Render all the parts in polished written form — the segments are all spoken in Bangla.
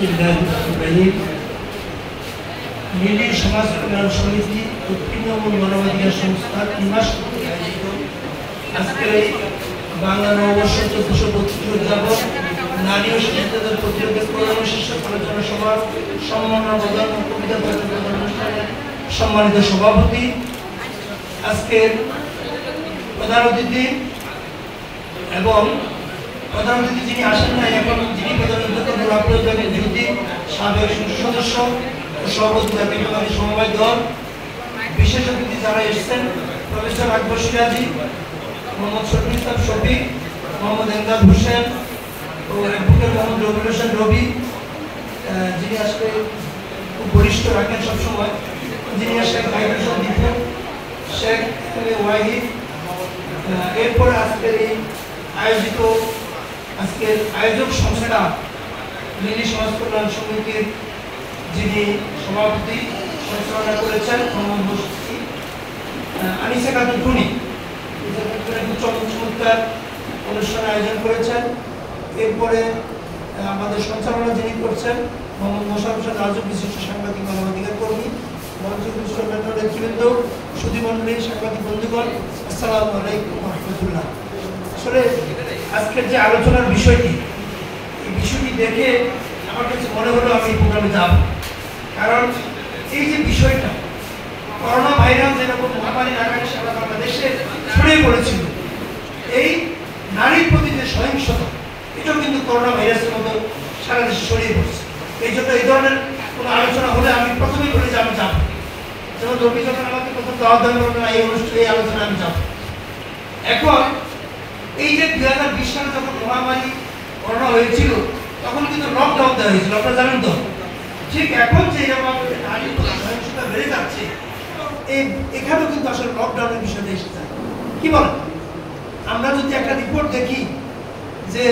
বিসমিল্লাহির মিলি সমাজ কল্যাণ সমিতি ও তৃণমূল মানবাধিকার সংস্থা 3 মাস আয়োজিত আজকের এই বাংলা নববর্ষ 1432 উদযাপন নারী ও শিশুদের প্রতিরোধের প্রোগ্রাম শীর্ষক আলোচনা সভা সম্মাননা প্রদান ও কবিতা পাঠের প্রধান অনুষ্ঠানে সম্মানিত সভাপতি, আজকের প্রধান অতিথি এবং প্রধান অতিথি যিনি আসেন না এখন যিনি প্রধান অতিথি সাবেক সদস্য ও সভাপতি জাতীয়তাবাদী সমবায় দল, বিশেষ অতিথি যারা এসেছেন প্রফেসর আকবর সিরাজি, মোহাম্মদ শফিক ইসলাম শফিক, মোহাম্মদ এমদাদ হোসেন ও অ্যাডভোকেট মোহাম্মদ রবিউল হোসেন রবি, যিনি আসলে খুব বরিষ্ঠ রাখেন সবসময়, যিনি শেখ হাইদুল দীপু, শেখ ওয়াহিদ। এরপরে আজকের এই আজকের আয়োজক সংস্থা মিলি সমাজ কল্যাণ সমিতির যিনি সভাপতি সঞ্চালনা করেছেন মোহাম্মদ আনিসা খাতুন টুনি, চমৎকার অনুষ্ঠান আয়োজন করেছেন। এরপরে আমাদের সঞ্চালনা যিনি করছেন মোহাম্মদ মোশাররফ হোসেন রাজু, বিশিষ্ট সাংবাদিক মানবাধিকার কর্মী, নেতৃবৃন্দ, সুধীমণ্ডলী, সাংবাদিক বন্ধুগণ, আসসালামু আলাইকুম ওয়া রাহমাতুল্লাহ। আসলে আজকের যে আলোচনার বিষয়টি, এই বিষয়টি দেখে আমার কাছে মনে হলো আমি এই প্রোগ্রামে যাব, কারণ এই যে বিষয়টা করোনা ভাইরাস যেরকম মহামারীর আকারে সারা বাংলাদেশে ছড়িয়ে পড়েছিল, এই নারীর প্রতি যে সহিংসতা, এটাও কিন্তু করোনা ভাইরাসের মতো সারা দেশে ছড়িয়ে পড়ছে। এই জন্য এই ধরনের কোনো আলোচনা হলে আমি প্রথমেই বলি যে আমি যাবো, যেমন রবি যখন আমাকে প্রথম দাওয়াত দেন না এই অনুষ্ঠানে এই আলোচনা আমি যাবো। এখন এই যে 2020 সালে যখন মহামারী করোনা হয়েছিল তখন কিন্তু লকডাউন দেওয়া হয়েছিল, আপনারা জানেন তো। ঠিক এখন যে নারীর প্রতি সহিংসতা বেড়ে যাচ্ছে, এখানেও কিন্তু আসলে লকডাউনের বিষয়টা এসে যায়। কি বলেন? আমরা যদি একটা রিপোর্ট দেখি যে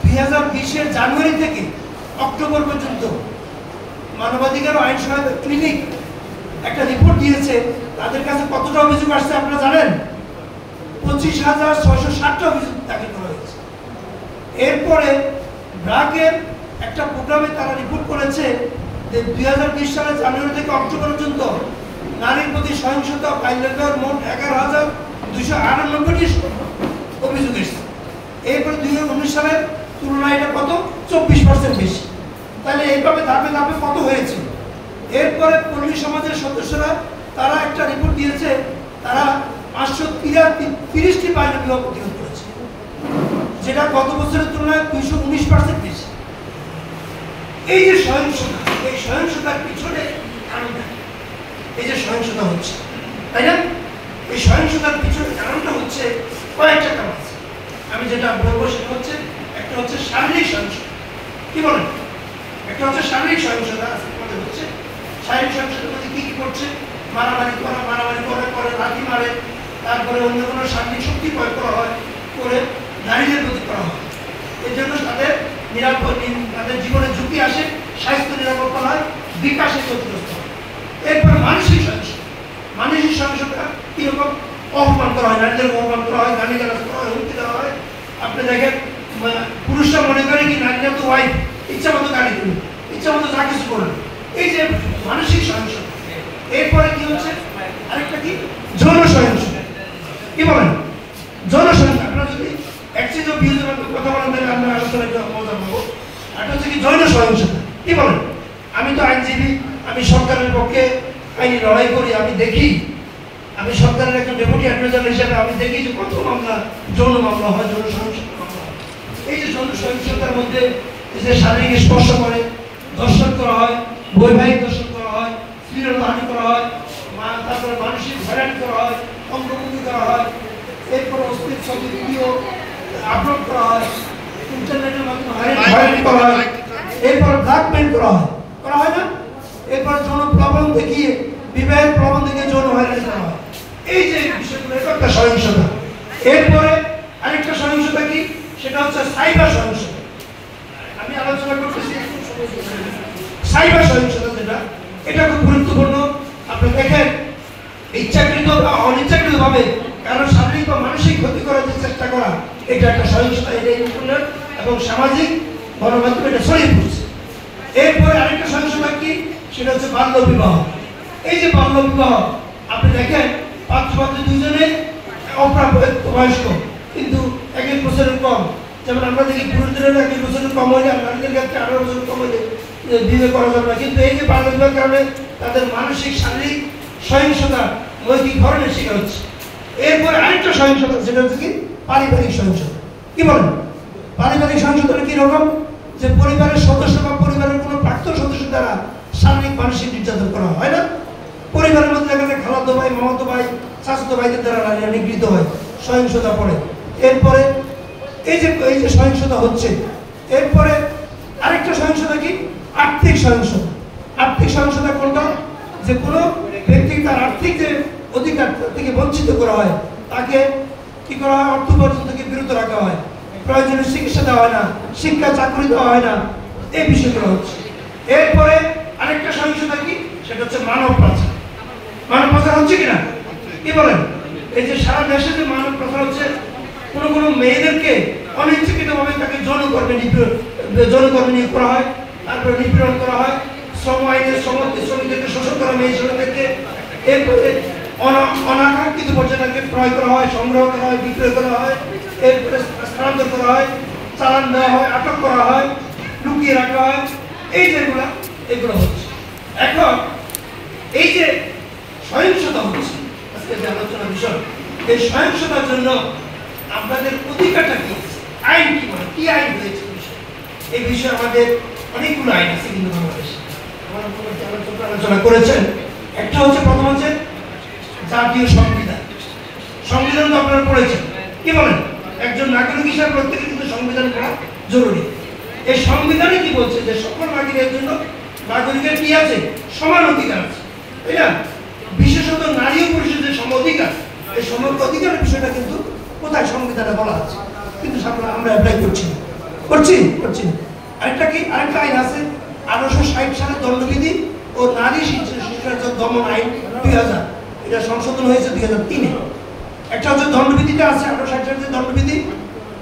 2020-এর জানুয়ারি থেকে অক্টোবর পর্যন্ত মানবাধিকার ও আইন সহায়তা ক্লিনিক একটা রিপোর্ট দিয়েছে, তাদের কাছে কতটা অভিযোগ আসছে আপনারা জানেন? 25,660টা অভিযোগ দাখিল করা হয়েছে। এরপরে ব্র্যাকের একটা প্রোগ্রামে তারা রিপোর্ট করেছে যে 2020 সালের জানুয়ারি থেকে অক্টোবর পর্যন্ত নারীর প্রতি সহিংসতা বাল্যবিবাহের মোট 11,298টি অভিযোগ এসেছে। এরপরে 2019 সালের তুলনায় এটা কত? 24% বেশি। তাহলে এইভাবে ধাপে ধাপে কত হয়েছে? এরপরে পল্লী সমাজের সদস্যরা তারা একটা রিপোর্ট দিয়েছে, তারা 530টি বাল্যবিবাহ প্রতিরোধ করেছে, যেটা গত বছরের তুলনায় 219% বেশি। এই যে সহিংসতা, এই সহিংসতার পিছনে কারণটা, এই যে সহিংসতা হচ্ছে, তাই না? এই সহিংসতার পিছনে কারণটা হচ্ছে কয়েকটা কারণ আছে। আমি যেটা বলবো সেটা হচ্ছে, একটা হচ্ছে শারীরিক সহিংসতা। কি বলেন? একটা হচ্ছে শারীরিক সহিংসতা হচ্ছে, শারীরিক সহিংসতার মধ্যে কি কি করছে? মারামারি করে লাঠি মারে, তারপরে অন্য কোনো শারীরিক শক্তি প্রয়োগ করা হয়, করে নারীদের প্রতি করা হয়। এর জন্য তাদের তাদের জীবনে ঝুঁকি আসে, স্বাস্থ্য নিরাপত্তা হয়, বিকাশে ক্ষতিগ্রস্ত হয়। এরপর মানসিক সহিংসতা। মানসিক সহিংসতা কিরকম? অপমান করা হয়, নারীদের অপমান করা হয়, গালিগালাজ করা হয়, হুমকি দেওয়া হয়। আপনি দেখেন পুরুষরা মনে করে কি নারীরা তো ওয়াইফ, ইচ্ছা মতো গালি করবে, ইচ্ছা মতো যা কিছু করবে। এই যে মানসিক সহিংসতা। এরপরে কি হচ্ছে? আরেকটা কি? যৌন সহিংসতা। কি বলেন? যৌন সহিংসতা। আপনারা যদি এক্সচেঞ্জ অফ ভিউজের কথা বলেন তাহলে আমরা আলোচনা একটু মজা পাবো। আর হচ্ছে কি? যৌন সহিংসতা। কি বলেন? আমি তো আইনজীবী, আমি সরকারের পক্ষে আইনি লড়াই করি, আমি দেখি, আমি সরকারের একজন ডেপুটি অ্যাডভাইজার হিসেবে আমি দেখি যে কত মামলা, যৌন মামলা হয়, যৌন সহিংসতা মামলা হয়। এই যে যৌন সহিংসতার মধ্যে যে শারীরিক স্পর্শ করে, দর্শন করা হয়, বৈবাহিক দর্শন করা হয়, শ্লীলতাহানি করা হয়, তারপরে মানসিক হয়রানি করা হয়, অঙ্গভঙ্গি করা হয়, এরপর অস্থির ছবি ভিডিও আপলোড করা হয়, ইন্টারনেটের মাধ্যমে হয়রানি করা হয়, এরপর ব্ল্যাকমেইল করা হয় না? এরপর যৌন প্রলোভন দেখিয়ে, বিবাহের প্রলোভন দেখিয়ে যৌন হয়রানি করা হয়। এই যে বিষয়গুলো, এটা একটা সহিংসতা। এরপরে আরেকটা সহিংসতা কি? সেটা হচ্ছে সাইবার সহিংসতা। আমি আলোচনা করতেছি সাইবার সহিংসতা, যেটা এটা খুব গুরুত্বপূর্ণ। আপনি দেখেন ইচ্ছাকৃত বা অনিচ্ছাকৃতভাবে কারণ শারীরিক বা মানসিক ক্ষতি করার যে চেষ্টা করা, এটা একটা সহিংসতা। এটা ইন্টারনেট এবং সামাজিক গণমাধ্যমে এটা ছড়িয়ে পড়ছে। এরপরে আরেকটা সহিংসতা কি, সেটা হচ্ছে বাল্য বিবাহ। এই যে বাল্য বিবাহ, আপনি দেখেন পাত্র পাত্রী দুজনে অপ্রাপ্ত বয়স্ক, কিন্তু 1 বছরের কম। যেমন আমরা দেখি পুরুষদের 1 বছরের কম হলে, নারীদের ক্ষেত্রে 18 বছরের কম হলে বিয়ে করা যাবে না। কিন্তু এই যে বাল্য বিবাহের কারণে তাদের মানসিক শারীরিক সহিংসতা, নৈতিক ধরনের শিকার হচ্ছে। এরপরে আরেকটা সহিংসতা, সেটা হচ্ছে কি পারিবারিক সহিংসতা। কি বলেন? পারিবারিক সহিংসতা কি রকম? যে পরিবারের সদস্য বা পরিবারের কোনো প্রাক্তন সদস্য দ্বারা শারীরিক মানসিক নির্যাতন করা হয় না। পরিবারের মধ্যে এখানে খালাতো ভাই, মামাতো ভাই, চাচাতো ভাইদের দ্বারা নারীরা নিগৃহীত হয়, সহিংসতা পড়ে। এরপরে এই যে সহিংসতা হচ্ছে, এরপরে আরেকটা সহিংসতা কি আর্থিক সহিংসতা। আর্থিক সহিংসতা কোনটা? যে কোনো ব্যক্তি তার আর্থিক যে অধিকার থেকে বঞ্চিত করা হয়, তাকে কি করা হয়? অর্থ উপার্জন থেকে বিরত রাখা হয়, প্রয়োজনীয় চিকিৎসা দেওয়া হয় না, শিক্ষা চাকরি দেওয়া হয় না, এই বিষয়গুলো হচ্ছে। এরপরে আরেকটা সহিংসতা কি, সেটা হচ্ছে মানব পাচার। মানব পাচার হচ্ছে কিনা কি বলেন? এই যে সারা দেশে যে মানব পাচার হচ্ছে, কোনো মেয়েদেরকে অনিচ্ছাকৃতভাবে তাকে যৌনকর্মে নিয়োগ করা হয়, তারপরে নিপীড়ন করা হয়, শ্রম আইনের শ্রমিকদেরকে শোষণ করা, মেয়ে শ্রমিকদেরকে। এরপরে অনাকাঙ্ক্ষিত পর্যায়ে তাকে ক্রয় করা হয়, সংগ্রহ করা হয়, বিক্রয় করা হয়, এরপরে স্থানান্তর করা হয়, চালান দেওয়া হয়, আটক করা হয়, লুকিয়ে রাখা হয়। এই যেগুলো এগুলো হচ্ছে। এখন এই যে সহিংসতা হচ্ছে, আজকে যে আলোচনা বিষয়, এই সহিংসতার জন্য আপনাদের অধিকারটা কি, আইন কি বলে, কি আইন হয়েছে এই বিষয়ে আমাদের অনেকগুলো আইন আছে কিন্তু বাংলাদেশে। আলোচনা করেছেন। একটা হচ্ছে, প্রথম হচ্ছে জাতীয় সংবিধান। সংবিধান তো আপনারা পড়েছেন। কি বলেন? একজন নাগরিক হিসাবে প্রত্যেকে কিন্তু সংবিধান পড়া জরুরি। এই সংবিধানে কি বলছে? যে সকল নাগরিকের জন্য নাগরিকের কি আছে? সমান অধিকার আছে, তাই না? বিশেষত নারী ও পুরুষের যে সম অধিকার, এই সম অধিকারের বিষয়টা কিন্তু কোথায় সংবিধানে বলা আছে, কিন্তু আমরা অ্যাপ্লাই করছি না। আরেকটা কি, আরেকটা আইন আছে 1860 সালে দণ্ডবিধি ও নারী শিশুর দমন আইন 2000, এটা সংশোধন হয়েছে 2003-এ। একটা হচ্ছে দণ্ডবিধিটা আছে 1860 সালের দণ্ডবিধি,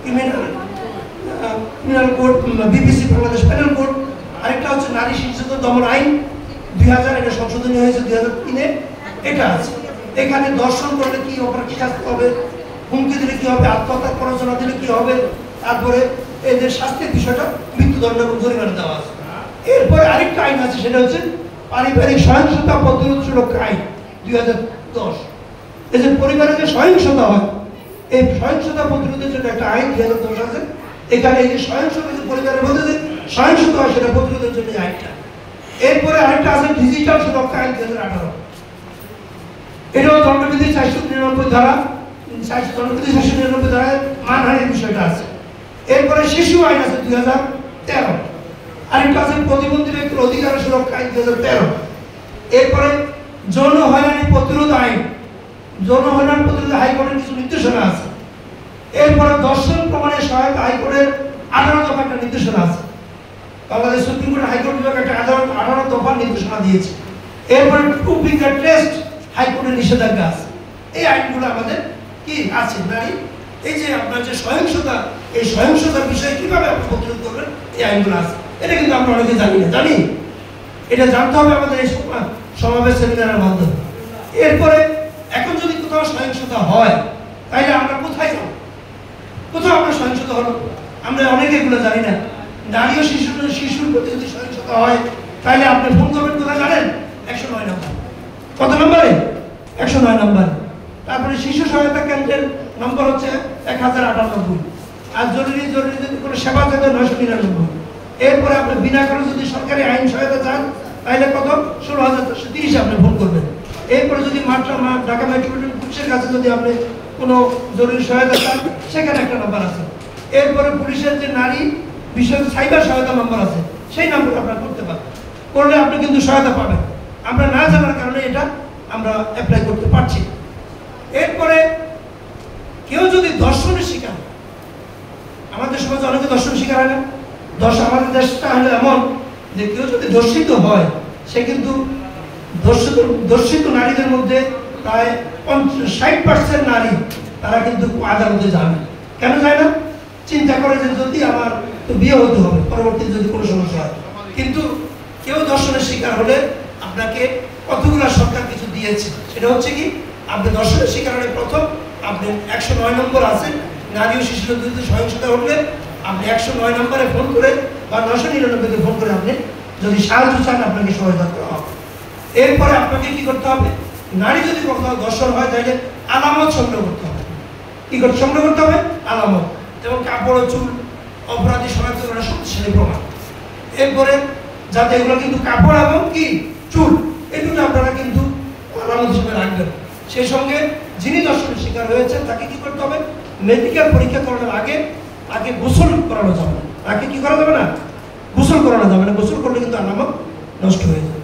criminal code, BPC Bangladesh penal code. আরেকটা হচ্ছে নারী শিশু দমন আইন 2000, এটা সংশোধনী হয়েছে 2003-এ, এটা আছে। এখানে দর্শন করলে কি অপরাধ শাস্তি হবে, হুমকি দিলে কি হবে, আত্মহত্যা প্ররোচনা দিলে কি হবে, তারপরে এদের শাস্তির বিষয়টা মৃত্যুদণ্ড এবং জরিমানা দেওয়া আছে। এরপরে আরেকটা আইন আছে, সেটা হচ্ছে পারিবারিক সহিংসতা প্রতিরোধ সুরক্ষা আইন 2010। এই যে পরিবারে যে সহিংসতা হয়, এই সহিংসতা প্রতিরোধের জন্য একটা আইন 2010 আছে। এখানে এই যে সহিংসতা, যে পরিবারের মধ্যে যে সহিংসতা হয়, সেটা প্রতিরোধের জন্য আইনটা। এরপরে আরেকটা আছে ডিজিটাল সুরক্ষা আইন 2018, এটাও দণ্ডবিধি 499 ধারা, 499 ধারায় মানহানির বিষয়টা আছে। এরপরে শিশু আইন আছে 2013, আরেকটা আছে প্রতিবন্ধী ব্যক্তির অধিকার সুরক্ষা আইন 2013। এরপরে যৌন হয়রানি প্রতিরোধ আইন, যৌন হয়রানি প্রতিরোধ হাইকোর্টের কিছু নির্দেশনা আছে। এরপরে দর্শন প্রমাণের সহায়তা হাইকোর্টের 18 দফা একটা নির্দেশনা আছে। বাংলাদেশ সুপ্রিম কোর্ট হাইকোর্ট বিভাগ একটা 18 দফা নির্দেশনা দিয়েছে। এরপরে টু ফিঙ্গার টেস্ট হাইকোর্টের নিষেধাজ্ঞা আছে। এই আইনগুলো আমাদের কি আছে নারী, এই যে আপনার যে সহিংসতা, এই সহিংসতার বিষয়ে কিভাবে আপনি প্রতিরোধ করবেন, এই আইনগুলো আছে। এটা কিন্তু আমরা অনেকে জানি না, জানি এটা জানতে হবে আমাদের এই সমাবেশ সেমিনারের মাধ্যমে। এরপরে এখন যদি কোথাও সহিংসতা হয়, তাইলে আমরা কোথায় যাব? কোথাও আমরা সহিংসতা হলো, আমরা অনেকে এগুলো জানি না। নারী ও শিশুর প্রতি যদি সহিংসতা হয়, তাহলে আপনি ফোন করবেন কোথায় জানেন? 109 নম্বর। কত নম্বরে? 109 নম্বর। তারপরে শিশু সহায়তা কেন্দ্রের নম্বর হচ্ছে 1098, আর জরুরি যদি কোনো সেবা চাইতে 999। এরপরে আপনি বিনা খরচে যদি সরকারি আইন সহায়তা চান, তাহলে কত? 16430 আপনি ফোন করবেন। এরপরে যদি ঢাকা মেট্রোপলিটন পুলিশের কাছে যদি আপনি কোনো জরুরি সহায়তা চান, সেখানে একটা নাম্বার আছে। এরপরে পুলিশের যে নারী বিষয়ক সাইবার সহায়তা নম্বর আছে, সেই নম্বরে আপনারা করতে পারেন। করলে আপনি কিন্তু সহায়তা পাবেন। আমরা না জানার কারণে এটা আমরা অ্যাপ্লাই করতে পারছি। এরপরে কেউ যদি দর্শনের শিকার, আমাদের সমাজে অনেকে দর্শনের শিকার হয় না। আমাদের দেশটা হলো এমন যে কেউ যদি দর্শিত হয়, সে কিন্তু দর্শিত নারীদের মধ্যে প্রায় 60% নারী তারা কিন্তু আদালতে যায় না। কেন যায় না? চিন্তা করে যে যদি আমার তো বিয়ে হতে হবে, পরবর্তীতে যদি কোনো সমস্যা হয়। কিন্তু কেউ দর্শনের শিকার হলে আপনাকে কতগুলো সরকার কিছু দিয়েছে, সেটা হচ্ছে কি আপনি দর্শনের শিকার হলে প্রথম আপনি 109 নম্বর আছে, নারী ও শিশুর বিরুদ্ধে সহিংসতা ঘটলে আপনি 109 নম্বরে ফোন করে বা 999-তে ফোন করে আপনি যদি সাহায্য চান আপনাকে সহায়তা করা হবে। এরপরে আপনাকে কি করতে হবে, নারী যদি কোথাও দর্শন হয় তাহলে আলামত সংগ্রহ করতে হবে। কি করতে সংগ্রহ করতে হবে? আলামত, যেমন কাপড়, চুল, অপরাধী শনাক্ত করা শক্তিশালী প্রমাণ। এরপরে যাতে এগুলো কিন্তু কাপড় এবং কি চুল এই দুটো আপনারা কিন্তু আলামত হিসেবে রাখবেন। সেই সঙ্গে যিনি দর্শনের শিকার হয়েছেন তাকে কি করতে হবে, মেডিকেল পরীক্ষা করানোর আগে তাকে গোসল করানো যাবে না। তাকে কি করা যাবে না? গোসল করানো যাবে না। গোসল করলে কিন্তু আলামত নষ্ট হয়ে যাবে।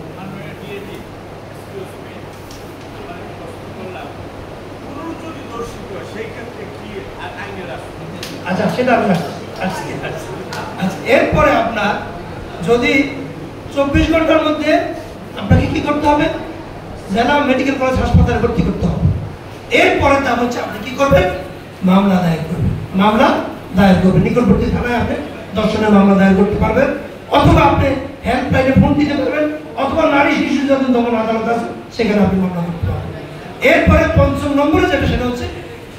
আচ্ছা, সেটা আমি আচ্ছা, এরপরে আপনার যদি 24 ঘন্টার মধ্যে আপনাকে কি করতে হবে, জেলা মেডিকেল কলেজ হাসপাতালে ভর্তি করতে হবে। এরপরে তা হচ্ছে আপনি কি করবেন, মামলা দায়ের করবেন। মামলা দায়ের করবেন, নিকটবর্তী থানায় আপনি দর্শনের মামলা দায়ের করতে পারবেন, অথবা আপনি হেল্পলাইনে ফোন দিতে পারবেন, অথবা নারী শিশু যখন দমন আদালত আছে সেখানে আপনি মামলা করতে পারবেন। এরপরে 5 নম্বরে যেটা, সেটা হচ্ছে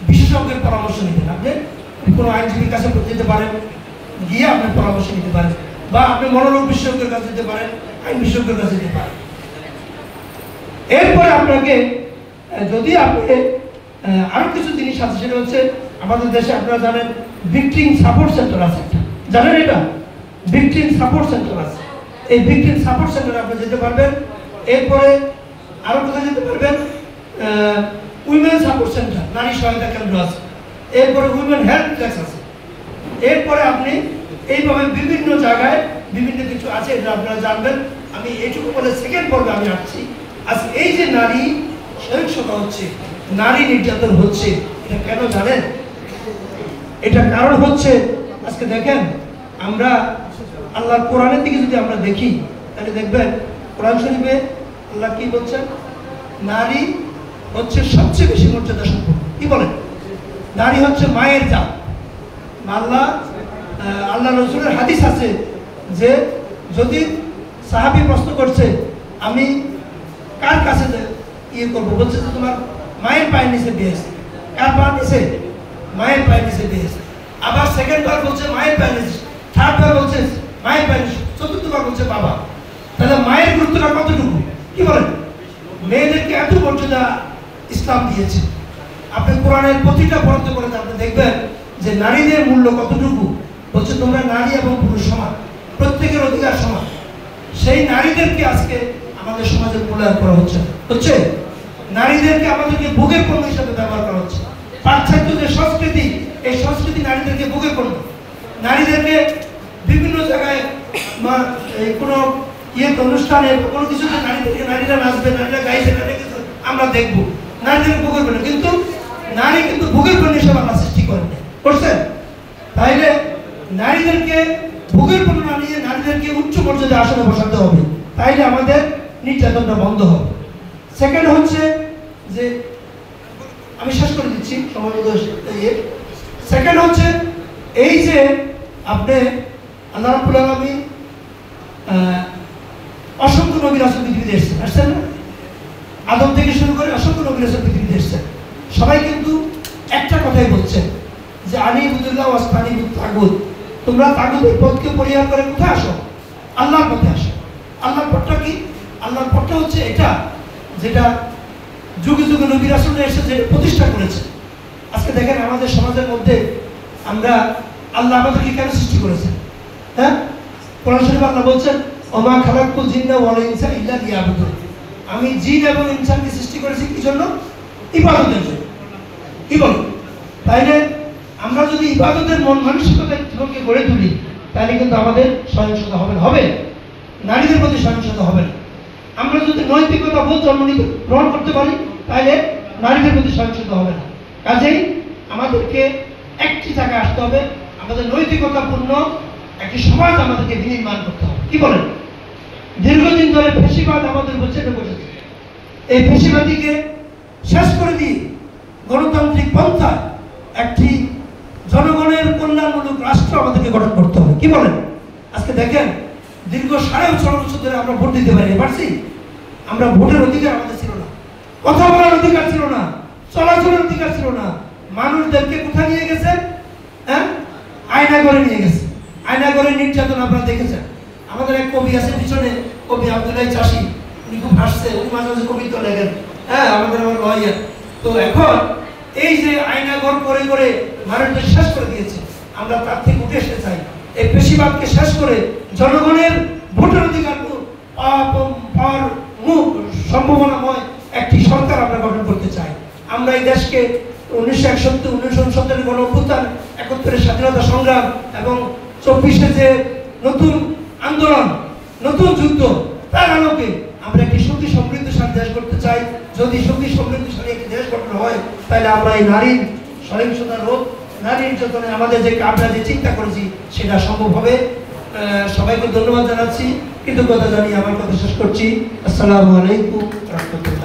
বিশেষজ্ঞের পরামর্শ নিতেন। আপনি কোনো আইনজীবীর কাছে যেতে পারেন, গিয়ে আপনি পরামর্শ নিতে পারেন, বা আপনি মনোরোগ বিশেষজ্ঞের কাছে যেতে পারেন, আইন বিশেষজ্ঞের কাছে যেতে পারেন। এরপরে আপনাকে যদি আপনি আরো কিছু জিনিস আছে, সেটা হচ্ছে আমাদের দেশে আপনারা জানেন ভিকটিম সাপোর্ট সেন্টার আছে, জানেন এটা ভিকটিম সাপোর্ট সেন্টার আছে। এই ভিকটিম সাপোর্ট সেন্টারে আপনি যেতে পারবেন। এরপরে আরো কোথায় যেতে পারবেন, উইমেন সাপোর্ট সেন্টার, নারী সহায়তা কেন্দ্র আছে। এরপরে উইমেন হেলথ ডেস্ক আছে। এরপরে আপনি এইভাবে বিভিন্ন জায়গায় বিভিন্ন কিছু আছে, এটা আপনারা জানবেন। আমি এইটুকু বলে সেকেন্ড পর্বে আমি আসছি। আজকে এই যে নারী সহিংসতা হচ্ছে, নারী নির্যাতন হচ্ছে, এটা কেন জানেন? এটা কারণ হচ্ছে, আজকে দেখেন আমরা আল্লাহর কোরআনের দিকে যদি আমরা দেখি তাহলে দেখবেন কোরআন শরীফে আল্লাহ কি বলছেন, নারী হচ্ছে সবচেয়ে বেশি মর্যাদা সম্পন্ন। কি বলেন? নারী হচ্ছে মায়ের জাত। আল্লাহ রসুলের হাদিস আছে যে যদি সাহাবী প্রশ্ন করছে আমি কার কাছে ইয়ে করবো, বলছে যে তোমার মায়ের পায়ের নিচে দিয়েছে। কার পায়ের নিচে? মায়ের পায়ের নিচে দিয়েছে। আবার সেকেন্ড বার বলছে মায়ের পায়ের নিচে, থার্ড বার বলছে মায়ের পায়ের নিচে, চতুর্থবার বলছে বাবা। তাহলে মায়ের গুরুত্বটা কতটুকু? কি বলেন? মেয়েদেরকে এত মর্যাদা ইসলাম দিয়েছে। আপনি কোরআনের প্রতিটা বরাদ্দ করে আপনি দেখবেন যে নারীদের মূল্য কতটুকু। বলছে তোমরা নারী এবং পুরুষ সমান, প্রত্যেকের অধিকার সমান। সেই নারীদেরকে আজকে আমাদের সমাজে মূল্যায়ন করা হচ্ছে। নারীদেরকে আমাদেরকে ভোগের পণ্য হিসাবে ব্যবহার করা হচ্ছে। পাশ্চাত্য যে সংস্কৃতি, এই সংস্কৃতি নারীদেরকে ভোগের পণ্য। নারীদেরকে বিভিন্ন জায়গায় কোনো অনুষ্ঠানে কোনো কিছুতে নারীরা নাচবে, নারীরা গাইবে, আমরা দেখবো নারীদের ভোগের পণ্য। কিন্তু নারী কিন্তু ভোগের পণ্য হিসাবে আমরা সৃষ্টি করেন করছেন। তাইলে নারীদেরকে ভোগের পণ্য না নিয়ে নারীদেরকে উচ্চ পর্যায়ে আসনে বসাতে হবে, তাইলে আমাদের নির্যাতনটা বন্ধ হবে। সেকেন্ড হচ্ছে যে, আমি শেষ করে দিচ্ছি সময় মতো। সেকেন্ড হচ্ছে এই যে আপনি আল্লাহ রাব্বুল আলামিন অসংখ্য নবী রাসূল পৃথিবীতে এসেছেন, আসছেন না? আদম থেকে শুরু করে অসংখ্য নবী রাসূল পৃথিবীতে এসেছেন। সবাই কিন্তু একটা কথাই বলছেন যে আনিবুদুল্লাহ ওয়াস্তানিবুত তাগুত, তোমরা তাগুতের পথকে পরিহার করে কোথায় আসো? আল্লাহর পথে আসো। আল্লাহর পথটা কি? আল্লাহর পথটা হচ্ছে এটা, যেটা যুগে যুগে নবী রাসূলরা এসে যে প্রতিষ্ঠা করেছে। আজকে দেখেন আমাদের সমাজের মধ্যে আমরা আল্লাহ আমাদেরকে কেন সৃষ্টি করেছেন? হ্যাঁ, কোরআন শরীফে আল্লাহ বলছেন ওমা খালাকুল জিন্না ওয়াল ইনসা ইল্লা লিয়াবুদুন, আমি জিন এবং ইনসানকে সৃষ্টি করেছি কি জন্য? ইবাদতের জন্য। কি বল? তাইলে আমরা যদি ইবাদতের মন মানসিকতা জীবনকে গড়ে তুলি তাহলে কিন্তু আমাদের সহিংসতা হবে নারীদের প্রতি সহিংসতা হবে না। আমরা যদি নৈতিকতা বোধ গ্রহণ করতে পারি তাহলে নারীদের প্রতি সহিংসতা হবে না। কাজেই আমাদেরকে একটি জায়গায় আসতে হবে, আমাদের নৈতিকতাপূর্ণ একটি সমাজ আমাদেরকে বিনির্মাণ করতে হবে। কি বলেন? দীর্ঘদিন ধরে ফ্যাসিবাদ আমাদের উপর চেপে বসেছে। এই ফ্যাসিবাদীকে শেষ করে দিয়ে গণতান্ত্রিক পন্থা একটি জনগণের কল্যাণমূলক রাষ্ট্র আমাদেরকে গঠন করতে হবে। কি বলেন? আজকে দেখেন দীর্ঘ 17.5 বছর ধরে আমরা ভোট দিতে পারি পারছি? আমরা ভোটের অধিকার আমাদের ছিল না, কথা বলার অধিকার ছিল না, চলাচলের অধিকার ছিল না। মানুষদেরকে কোথায় নিয়ে গেছে? হ্যাঁ, আয়না করে নিয়ে গেছে। আয়না করে নির্যাতন আপনারা দেখেছেন। আমাদের এক কবি আছে পিছনে, কবি আব্দুল্লাহ চাষি, উনি খুব হাসছে, উনি মাঝে মাঝে কবিতা লেখেন। হ্যাঁ, আমাদের আমার লয়া। তো এখন এই যে আয়না ঘর করে করে মানুষদের শেষ করে দিয়েছে, আমরা তার থেকে উঠে আসতে চাই। এই পেশিবাদকে শেষ করে জনগণের ভোটের অধিকার পাওয়ার সম্ভাবনাময় একটি সরকার আমরা গঠন করতে চাই। আমরা এই দেশকে 1961-1969 গণ অভ্যুত্থান, 71 স্বাধীনতা সংগ্রাম এবং 24 যে নতুন আন্দোলন, নতুন যুদ্ধ, তার আলোকে আমরা একটি সুখী সমৃদ্ধশালী দেশ করতে চাই। যদি সুখী সমৃদ্ধশালী একটি দেশ গঠন হয়, তাহলে আমরা এই নারীর সহিংসতা রোধ, নারী নির্যাতনে আমাদের যে আমরা যে চিন্তা করেছি সেটা সম্ভব হবে। সবাইকে ধন্যবাদ জানাচ্ছি, কৃতজ্ঞতা জানিয়ে আমার কথা শেষ করছি। আসসালামু আলাইকুম ওয়া রাহমাতুল্লাহ।